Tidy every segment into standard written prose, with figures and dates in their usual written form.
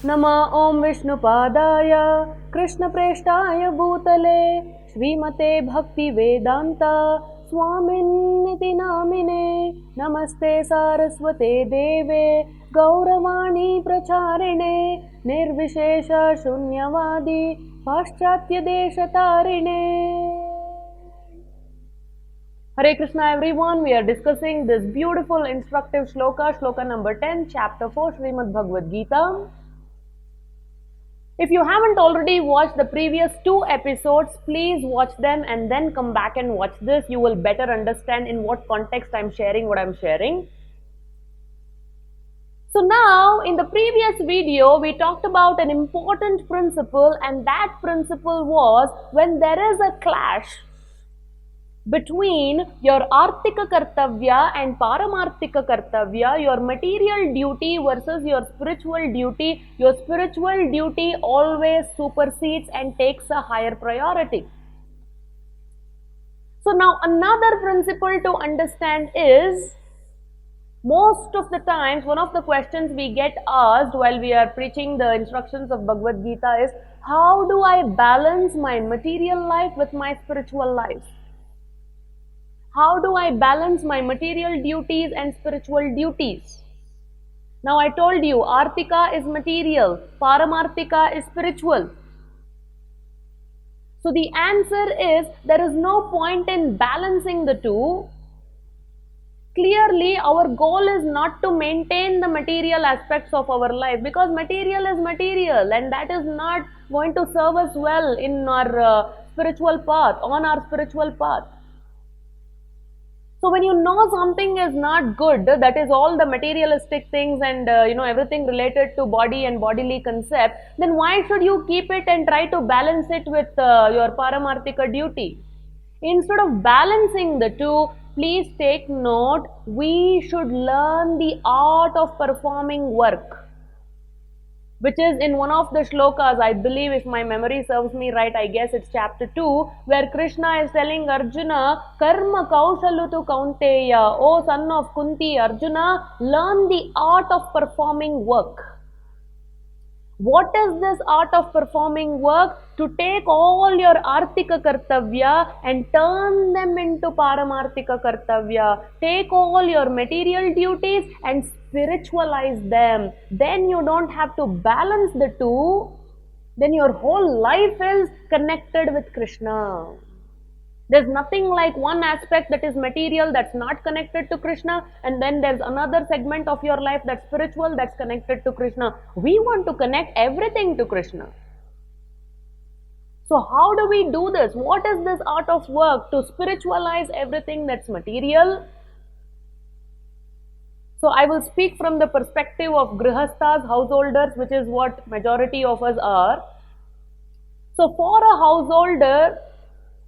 नमः ॐ विष्णुपादाय कृष्णप्रेष्ठाय भूतले श्रीमते भक्तिवेदान्त स्वामिन्निति नामिने नमस्ते सारस्वते देवे गौरवाणी प्रचारिणे निर्विशेष शून्यवादी पाश्चात्यदेशतारिणे. Hare Krishna everyone, we are discussing this beautiful instructive shloka number 10, chapter 4, Srimad Bhagavad Gita. If you haven't already watched the previous 2 episodes, please watch them and then come back and watch this. You will better understand in what context I'm sharing what I'm sharing. So now, in the previous video, we talked about an important principle, and that principle was when there is a clash between your artika kartavya and paramartika kartavya, your material duty versus your spiritual duty always supersedes and takes a higher priority. So now another principle to understand is, most of the times one of the questions we get asked while we are preaching the instructions of Bhagavad Gita is, how do I balance my material life with my spiritual life? How do I balance my material duties and spiritual duties? Now I told you, Artika is material, Paramartika is spiritual. So the answer is, there is no point in balancing the two. Clearly, our goal is not to maintain the material aspects of our life, because material is material and that is not going to serve us well in our spiritual path, on our spiritual path. So when you know something is not good, that is all the materialistic things and everything related to body and bodily concept, then why should you keep it and try to balance it with your paramartika duty? Instead of balancing the two, please take note, we should learn the art of performing work, which is in one of the shlokas, I believe, if my memory serves me right, I guess it's chapter 2, where Krishna is telling Arjuna, Karma kaushalutu kaunteya, O son of Kunti, Arjuna, learn the art of performing work. What is this art of performing work? To take all your artika kartavya and turn them into paramartika kartavya. Take all your material duties and spiritualize them. Then you don't have to balance the two. Then your whole life is connected with Krishna. There's nothing like one aspect that is material that's not connected to Krishna, and then there's another segment of your life that's spiritual that's connected to Krishna. We want to connect everything to Krishna. So how do we do this? What is this art of work to spiritualize everything that's material? So I will speak from the perspective of grihasthas, householders, which is what majority of us are. So for a householder,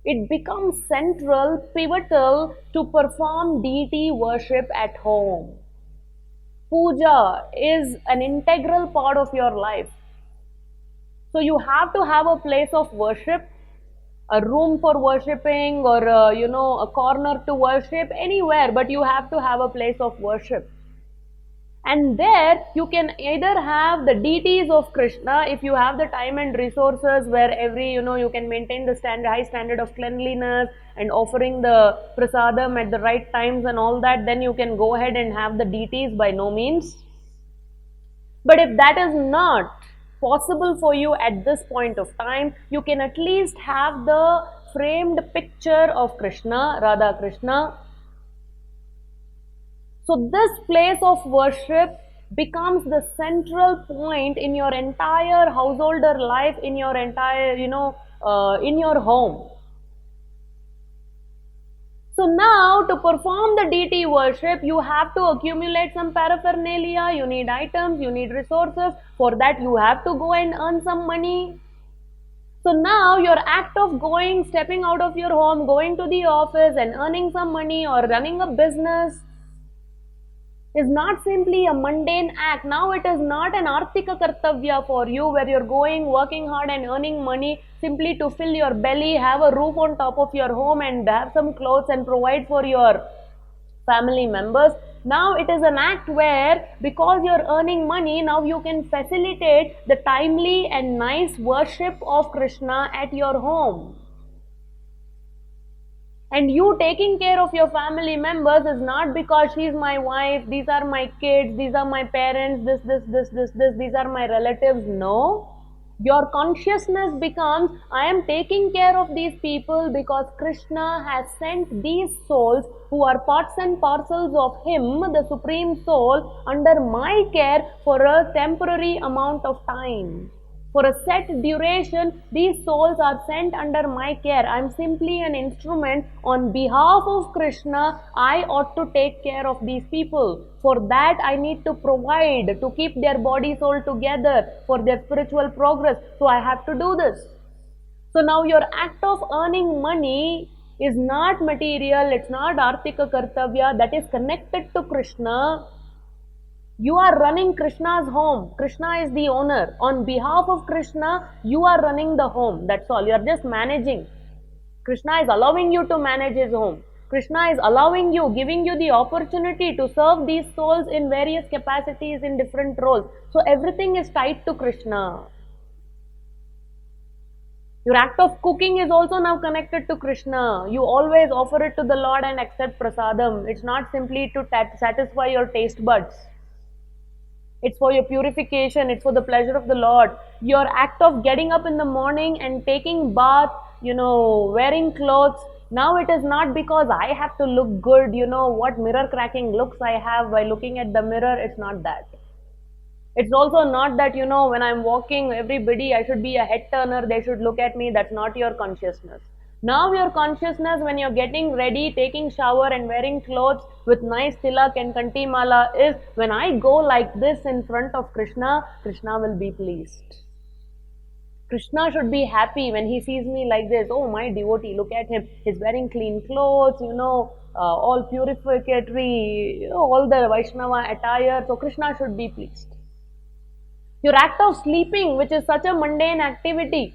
it becomes central, pivotal to perform deity worship at home. Puja is an integral part of your life. So you have to have a place of worship, a room for worshipping, or a corner to worship, anywhere, but you have to have a place of worship. And there you can either have the deities of Krishna, if you have the time and resources where you can maintain the high standard of cleanliness and offering the prasadam at the right times and all that, then you can go ahead and have the deities, by no means. But if that is not possible for you at this point of time, you can at least have the framed picture of Krishna, Radha Krishna. So this place of worship becomes the central point in your entire householder life, in your entire, in your home. So now, to perform the deity worship, you have to accumulate some paraphernalia, you need items, you need resources. For that, you have to go and earn some money. So now, your act of stepping out of your home, going to the office and earning some money or running a business is not simply a mundane act. Now it is not an artika kartavya for you, where you're working hard and earning money simply to fill your belly, have a roof on top of your home and have some clothes and provide for your family members. Now it is an act where, because you're earning money, now you can facilitate the timely and nice worship of Krishna at your home. And you taking care of your family members is not because she's my wife, these are my kids, these are my parents, these are my relatives. No. Your consciousness becomes, I am taking care of these people because Krishna has sent these souls who are parts and parcels of Him, the Supreme Soul, under my care for a temporary amount of time. For a set duration, these souls are sent under my care. I am simply an instrument. On behalf of Krishna, I ought to take care of these people. For that, I need to provide to keep their body, soul together for their spiritual progress. So I have to do this. So now your act of earning money is not material, it's not Artika Kartavya, that is connected to Krishna. You are running Krishna's home. Krishna is the owner. On behalf of Krishna, you are running the home. That's all. You are just managing. Krishna is allowing you to manage his home. Krishna is allowing you, giving you the opportunity to serve these souls in various capacities in different roles. So everything is tied to Krishna. Your act of cooking is also now connected to Krishna. You always offer it to the Lord and accept prasadam. It's not simply to satisfy your taste buds. It's for your purification. It's for the pleasure of the Lord. Your act of getting up in the morning and taking bath, wearing clothes. Now it is not because I have to look good, what mirror cracking looks I have by looking at the mirror. It's not that. It's also not that, when I'm walking, everybody, I should be a head turner. They should look at me. That's not your consciousness. Now your consciousness, when you're getting ready, taking shower and wearing clothes with nice tilak and kantimala, is when I go like this in front of Krishna, Krishna will be pleased. Krishna should be happy when he sees me like this. Oh, my devotee, look at him. He's wearing clean clothes, all purificatory, all the Vaishnava attire. So Krishna should be pleased. Your act of sleeping, which is such a mundane activity,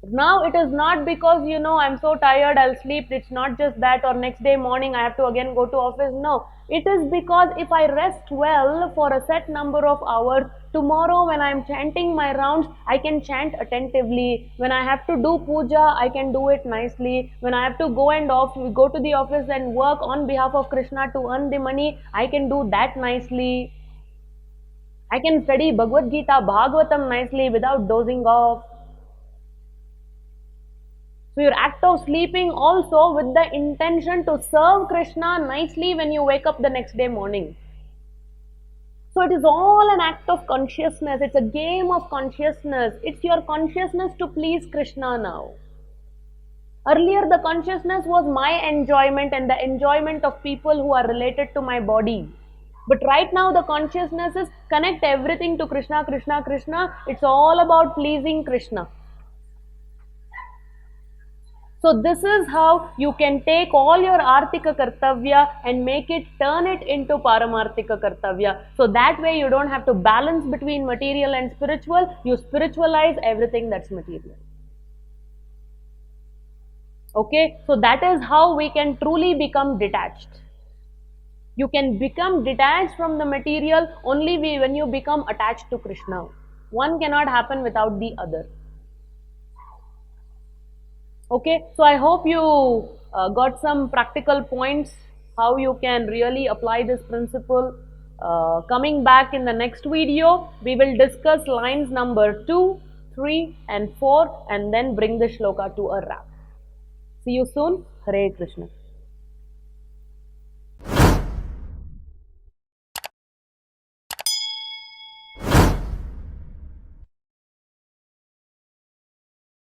now it is not because, I'm so tired, I'll sleep. It's not just that, or next day morning I have to again go to office. No, it is because if I rest well for a set number of hours, tomorrow when I'm chanting my rounds, I can chant attentively. When I have to do puja, I can do it nicely. When I have to go to the office and work on behalf of Krishna to earn the money, I can do that nicely. I can study Bhagavad Gita, Bhagavatam nicely without dozing off. So your act of sleeping also with the intention to serve Krishna nicely when you wake up the next day morning. So it is all an act of consciousness. It's a game of consciousness. It's your consciousness to please Krishna now. Earlier the consciousness was my enjoyment and the enjoyment of people who are related to my body. But right now the consciousness is connect everything to Krishna, Krishna, Krishna. It's all about pleasing Krishna. So this is how you can take all your Artika Kartavya and turn it into Paramartika Kartavya. So that way you don't have to balance between material and spiritual. You spiritualize everything that's material. Okay, so that is how we can truly become detached. You can become detached from the material only when you become attached to Krishna. One cannot happen without the other. Okay, so I hope you got some practical points how you can really apply this principle. Coming back in the next video, we will discuss lines number 2, 3 and 4 and then bring the shloka to a wrap. See you soon. Hare Krishna.